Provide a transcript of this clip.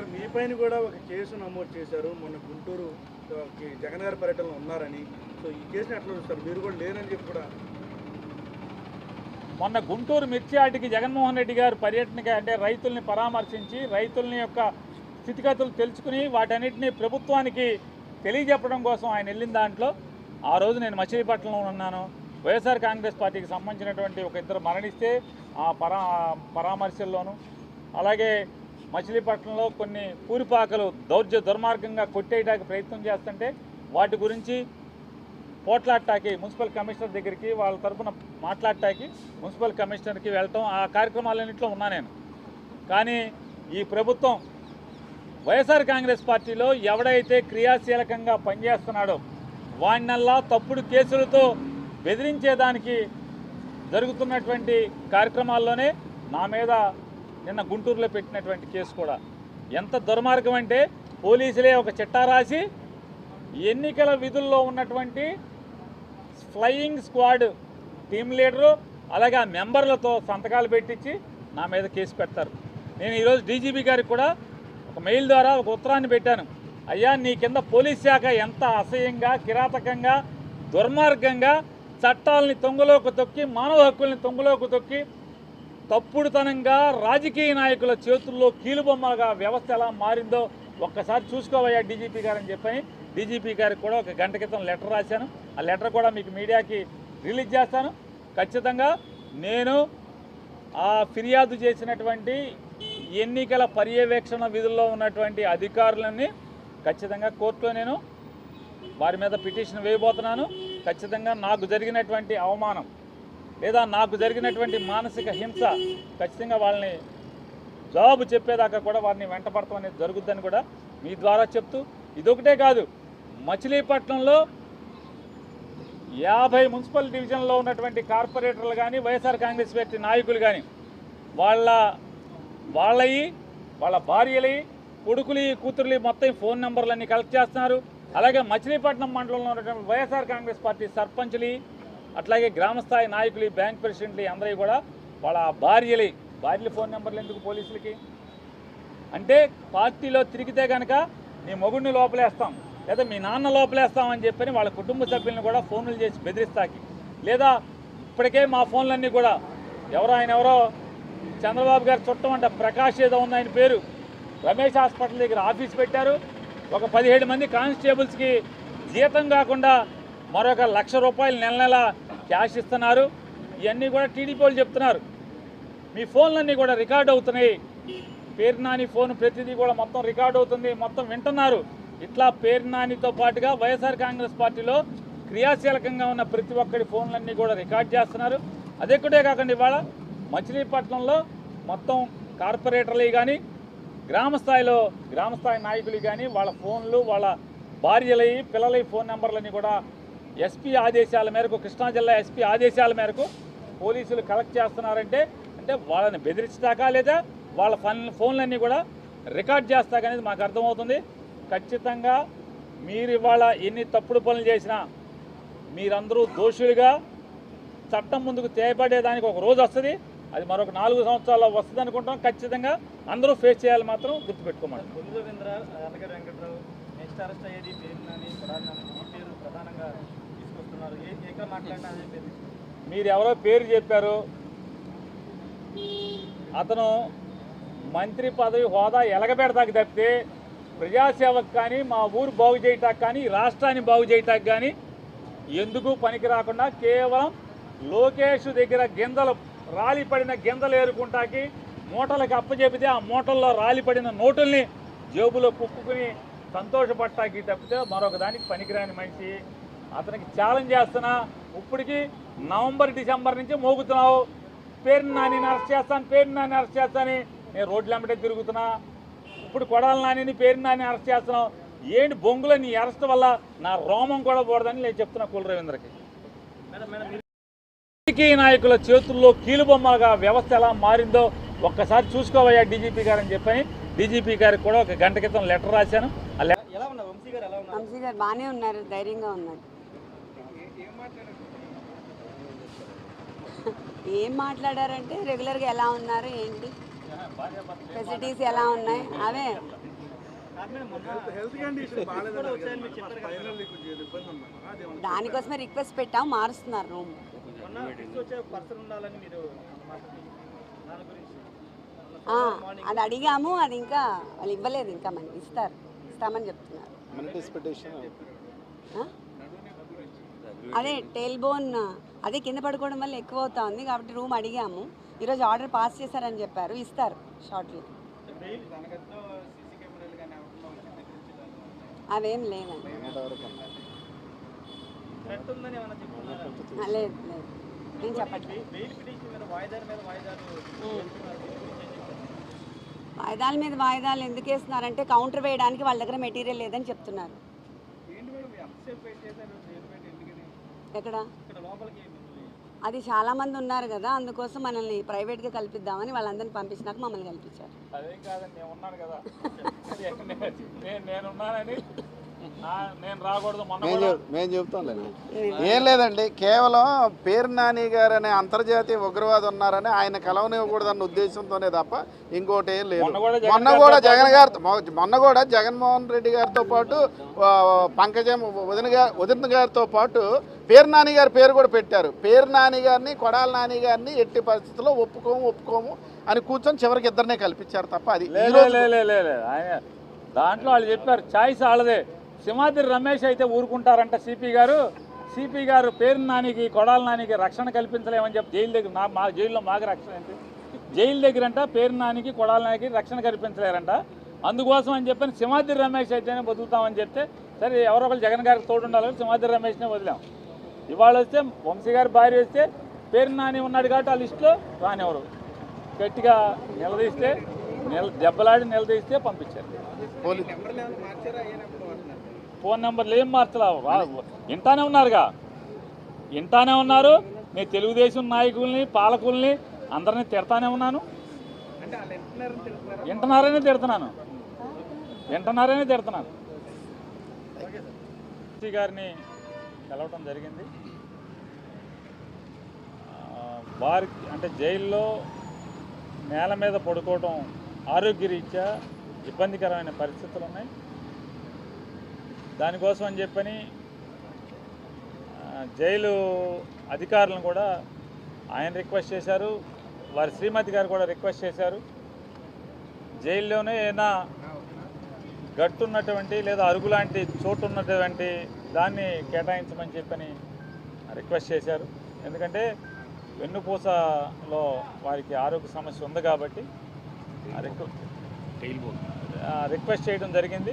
Sir మీ పైన కూడా ఒక కేసు నమోదు చేశారు మొన్న గుంటూరు జగన్ గారి పర్యటనలో ఉన్నారని. సో ఈ కేసుని ఎట్లా చూస్తారు? మీరు కూడా లేరని చెప్పి కూడా మొన్న గుంటూరు మిర్చి ఆటికి జగన్మోహన్ రెడ్డి గారు పర్యటనకి అంటే రైతుల్ని పరామర్శించి రైతుల్ని యొక్క స్థితిగతులు తెలుసుకుని వాటన్నిటినీ ప్రభుత్వానికి తెలియజెప్పడం కోసం ఆయన వెళ్ళిన దాంట్లో ఆ రోజు నేను మచిలీపట్నంలో ఉన్నాను. వైఎస్ఆర్ కాంగ్రెస్ పార్టీకి సంబంధించినటువంటి ఒక ఇద్దరు మరణిస్తే ఆ పరామర్శల్లోనూ, అలాగే మచిలీపట్నంలో కొన్ని పూరిపాకలు దుర్మార్గంగా కొట్టేయడానికి ప్రయత్నం చేస్తుంటే వాటి గురించి పోట్లాడటానికి మున్సిపల్ కమిషనర్ దగ్గరికి వాళ్ళ తరఫున మాట్లాడటానికి మున్సిపల్ కమిషనర్కి వెళ్ళటం, ఆ కార్యక్రమాలన్నింటిలో ఉన్నా నేను. కానీ ఈ ప్రభుత్వం వైఎస్ఆర్ కాంగ్రెస్ పార్టీలో ఎవడైతే క్రియాశీలకంగా పనిచేస్తున్నాడో వాడినల్లా తప్పుడు కేసులతో బెదిరించేదానికి జరుగుతున్నటువంటి కార్యక్రమాల్లోనే నా మీద నిన్న గుంటూరులో పెట్టినటువంటి కేసు కూడా ఎంత దుర్మార్గం అంటే, పోలీసులే ఒక చిట్టా రాసి ఎన్నికల విధుల్లో ఉన్నటువంటి ఫ్లయింగ్ స్క్వాడ్ టీమ్ లీడరు అలాగే ఆ మెంబర్లతో సంతకాలు పెట్టించి నా మీద కేసు పెడతారు. నేను ఈరోజు డీజీపీ గారికి కూడా ఒక మెయిల్ ద్వారా ఒక ఉత్తరాన్ని పెట్టాను. అయ్యా, నీ కింద పోలీస్ శాఖ ఎంత అసహ్యంగా కిరాతకంగా దుర్మార్గంగా చట్టాలని తొంగలోకి తొక్కి మానవ హక్కుల్ని తొంగలోకి తొక్కి తప్పుడుతనంగా రాజకీయ నాయకుల చేతుల్లో కీలుబొమ్మలుగా వ్యవస్థ ఎలా మారిందో ఒక్కసారి చూసుకోవయ్యా డీజీపీ గారు అని చెప్పని డీజీపీ గారికి కూడా ఒక గంట క్రితం లెటర్ రాశాను. ఆ లెటర్ కూడా మీకు మీడియాకి రిలీజ్ చేస్తాను. ఖచ్చితంగా నేను ఆ ఫిర్యాదు చేసినటువంటి ఎన్నికల పర్యవేక్షణ విధుల్లో ఉన్నటువంటి అధికారులన్నీ ఖచ్చితంగా కోర్టులో నేను వారి మీద పిటిషన్ వేయబోతున్నాను. ఖచ్చితంగా నాకు జరిగినటువంటి అవమానం లేదా నాకు జరిగినటువంటి మానసిక హింస ఖచ్చితంగా వాళ్ళని జవాబు చెప్పేదాకా కూడా వారిని వెంటపడటం అనేది జరుగుద్దని కూడా మీ ద్వారా చెప్తూ, ఇదొకటే కాదు, మచిలీపట్నంలో 50 మున్సిపల్ డివిజన్లో ఉన్నటువంటి కార్పొరేటర్లు కానీ వైఎస్ఆర్ కాంగ్రెస్ పార్టీ నాయకులు కానీ వాళ్ళ భార్యలు కొడుకులు కూతుర్లు మొత్తం ఫోన్ నెంబర్లన్నీ కలెక్ట్ చేస్తున్నారు. అలాగే మచిలీపట్నం మండలంలో ఉన్నటువంటి వైఎస్ఆర్ కాంగ్రెస్ పార్టీ సర్పంచులు అట్లాగే గ్రామస్థాయి నాయకులు బ్యాంక్ ప్రెసిడెంట్లు అందరూ కూడా వాళ్ళ భార్యల ఫోన్ నెంబర్లు ఎందుకు పోలీసులకి? అంటే పార్టీలో తిరిగితే కనుక నీ మొగుడిని లోపలేస్తాం లేదా మీ నాన్న లోపలేస్తామని చెప్పని వాళ్ళ కుటుంబ సభ్యులను కూడా ఫోన్లు చేసి బెదిరిస్తాకి, లేదా ఇప్పటికే మా ఫోన్లన్నీ కూడా ఎవరో చంద్రబాబు గారు చుట్టం అంట ప్రకాష్ ఏదో ఉంది ఆయన పేరు, రమేష్ హాస్పిటల్ దగ్గర ఆఫీస్ పెట్టారు. ఒక 17 మంది కానిస్టేబుల్స్కి జీతం కాకుండా మరొక ₹1,00,000 నెల క్యాష్ ఇస్తున్నారు. ఇవన్నీ కూడా టీడీపీ వాళ్ళు చెప్తున్నారు. మీ ఫోన్లన్నీ కూడా రికార్డ్ అవుతున్నాయి. పేరు నాని ఫోన్ ప్రతిదీ కూడా మొత్తం రికార్డ్ అవుతుంది, మొత్తం వింటున్నారు. ఇట్లా పేరు నానితో పాటుగా వైఎస్ఆర్ కాంగ్రెస్ పార్టీలో క్రియాశీలకంగా ఉన్న ప్రతి ఒక్కరి ఫోన్లన్నీ కూడా రికార్డ్ చేస్తున్నారు. అదొక్కటే కాకుండా ఇవాళ మచిలీపట్నంలో మొత్తం కార్పొరేటర్లు కానీ గ్రామస్థాయి నాయకులు కానీ వాళ్ళ ఫోన్లు వాళ్ళ భార్యల పిల్లల ఫోన్ నెంబర్లన్నీ కూడా ఎస్పీ ఆదేశాల మేరకు, కృష్ణా జిల్లా ఎస్పీ ఆదేశాల మేరకు పోలీసులు కలెక్ట్ చేస్తున్నారంటే వాళ్ళని బెదిరించడాకా లేదా వాళ్ళ ఫోన్లన్నీ కూడా రికార్డ్ చేస్తాక అనేది మాకు అర్థమవుతుంది. ఖచ్చితంగా మీరు ఇవాళ ఎన్ని తప్పుడు పనులు చేసినా మీరందరూ దోషులుగా చట్టం ముందుకు తేపడేదానికి ఒక రోజు వస్తుంది. అది మరొక 4 సంవత్సరాల్లో వస్తుంది అనుకుంటాం. ఖచ్చితంగా అందరూ ఫేస్ చేయాలి, మాత్రం గుర్తుపెట్టుకోమని. వెంకట్రావు నెక్స్ట్ అరెస్ట్ అయ్యేది పేరు నాని ఈ పేరు ప్రధానంగా తీసుకొస్తున్నారు. ఎక్కడ మాట్లాడినా అదే పేరు. మీరు ఎవరో పేరు చెప్పారు. అతను మంత్రి పదవి హోదా ఎలగబెడతాకి తప్పితే ప్రజాసేవకు కానీ మా ఊరు బాగు చేయటానికి కానీ రాష్ట్రాన్ని బాగు చేయటానికి కానీ ఎందుకు పనికి రాకుండా కేవలం లోకేష్ దగ్గర రాలిపడిన గింజలు ఏరుకుంటాకి మూటలకు అప్పచెపితే ఆ మూటల్లో రాలిపడిన నోటుల్ని జేబులో కుక్కుని సంతోషపడటానికి తప్పితే మరొక దానికి పనికిరాని మనిషి. అతనికి ఛాలెంజ్ చేస్తున్నా. ఇప్పటికి నవంబర్ డిసెంబర్ నుంచి మోగుతున్నావు, పేరు నాని అరెస్ట్ చేస్తాను నేను రోడ్లు వెంబడే తిరుగుతున్నా. ఇప్పుడు కొడాల నానిని పేరు నాని అరెస్ట్ చేస్తున్నావు. ఏంటి బొంగులో నీ అరెస్ట్ వల్ల నా రోమం కూడా పోడదని నేను చెప్తున్నా కుల రవీంద్రకి. రాజకీయ నాయకుల చేతుల్లో కీలుబొమ్మలుగా వ్యవస్థ ఎలా మారిందో ఒక్కసారి చూసుకోవయ్యా డీజీపీ గారు అని చెప్పని డీజీపీ గారికి కూడా ఒక గంట క్రితం లెటర్ రాశాను. వంశీ గారు బాగానే ఉన్నారు, ధైర్యంగా ఉన్నారు. ఏం మాట్లాడారంటే రెగ్యులర్గా ఎలా ఉన్నారు ఏంటి, ఫెసిలిటీస్ ఎలా ఉన్నాయి, అవే హెల్త్ కండిషన్ బాగాలేదని ఫైనల్ ఇబ్బంది ఉందన్న అదేమన్నా దానికోసమే రిక్వెస్ట్ పెట్టాం, మారుస్తున్నారు రూమ్. అది అడిగాము, అది ఇంకా వాళ్ళు ఇవ్వలేదు, ఇంకా మనకి ఇస్తామని చెప్తున్నారు. అదే టేల్ బోన్ అదే కింద పడుకోవడం వల్ల ఎక్కువ అవుతా ఉంది కాబట్టి రూమ్ అడిగాము. ఈరోజు ఆర్డర్ పాస్ చేశారని చెప్పారు, ఇస్తారు షార్ట్లీ. అవేం లేదండి. లేదు లేదు నేను చెప్పట్లేదు. వాయిదాల మీద వాయిదాలు ఎందుకు వేస్తున్నారంటే కౌంటర్ వేయడానికి వాళ్ళ దగ్గర మెటీరియల్ లేదని చెప్తున్నారు. ఎక్కడ అది చాలా మంది ఉన్నారు కదా, అందుకోసం మనల్ని ప్రైవేట్గా కల్పిద్దామని వాళ్ళందరినీ పంపించినాక మమ్మల్ని కల్పించారు. అదేం కాదండి, నేను ఉన్నాను కదా, నేనున్నానని నేను రాకూడదు. మేము చెప్తాంలేండి, ఏం లేదండి, కేవలం పేరు నాని గారు అనే అంతర్జాతీయ ఉగ్రవాది ఉన్నారని ఆయన కలవనివ్వకూడదన్న ఉద్దేశంతోనే తప్ప ఇంకోటి ఏం లేదు. మొన్న కూడా జగన్మోహన్ రెడ్డి గారితో పాటు పంకజం వదిన గారితో పాటు పేరు నాని గారి పేరు కూడా పెట్టారు. పేరు నాని గారిని, కొడాల నాని గారిని ఎట్టి పరిస్థితుల్లో ఒప్పుకోము అని కూర్చొని చివరికి ఇద్దరినే కల్పించారు తప్ప అది ఆయన దాంట్లో వాళ్ళు చెప్పారు చాయిస్ వాళ్ళదే. సింహాద్రి రమేష్ అయితే ఊరుకుంటారంట సిపి గారు పేరు నానికి, కొడాల నానికి రక్షణ కల్పించలేమని చెప్పి జైలు దగ్గర మా జైల్లో మాకు రక్షణ ఏంటి, జైలు దగ్గర అంట పేరు నానికి, కొడాల నానికి రక్షణ కల్పించలేరంట. అందుకోసం అని చెప్పని సింహాద్రి రమేష్ అయితేనే బతుకుతామని చెప్తే సరే ఎవరో ఒకరు జగన్ గారికి తోడు ఉండాలని సింహాద్రి రమేష్నే వదిలాం. ఇవాళ వస్తే వంశీ గారి భార్య వస్తే పేరు నాని ఉన్నాడు కాబట్టి ఆ లిస్టులో రానివ్వరు. గట్టిగా నిలదీస్తే దెబ్బలాడి నిలదీస్తే పంపించారు. ఫోన్ నెంబర్లు ఏం మార్చలా, ఇంటానే ఉన్నారుగా, ఇంటానే ఉన్నారు. నేను తెలుగుదేశం నాయకుల్ని, పాలకుల్ని అందరినీ తిడతానే ఉన్నాను. వింటున్నారనే తిడుతున్నాను. గారిని కలవటం జరిగింది. వారికి అంటే జైల్లో నేల మీద పడుకోవడం ఆరోగ్యరీత్యా ఇబ్బందికరమైన పరిస్థితులు ఉన్నాయి. దానికోసం అని చెప్పని జైలు అధికారులను కూడా ఆయన రిక్వెస్ట్ చేశారు, వారి శ్రీమతి గారు కూడా రిక్వెస్ట్ చేశారు. జైల్లోనే ఏదైనా గట్టున్నటువంటి లేదా అరుగు లాంటి చోటు ఉన్నటువంటి దాన్ని కేటాయించమని చెప్పని రిక్వెస్ట్ చేశారు. ఎందుకంటే వెన్నుపూసలో వారికి ఆరోగ్య సమస్య ఉంది కాబట్టి రిక్వెస్ట్ చేయడం జరిగింది.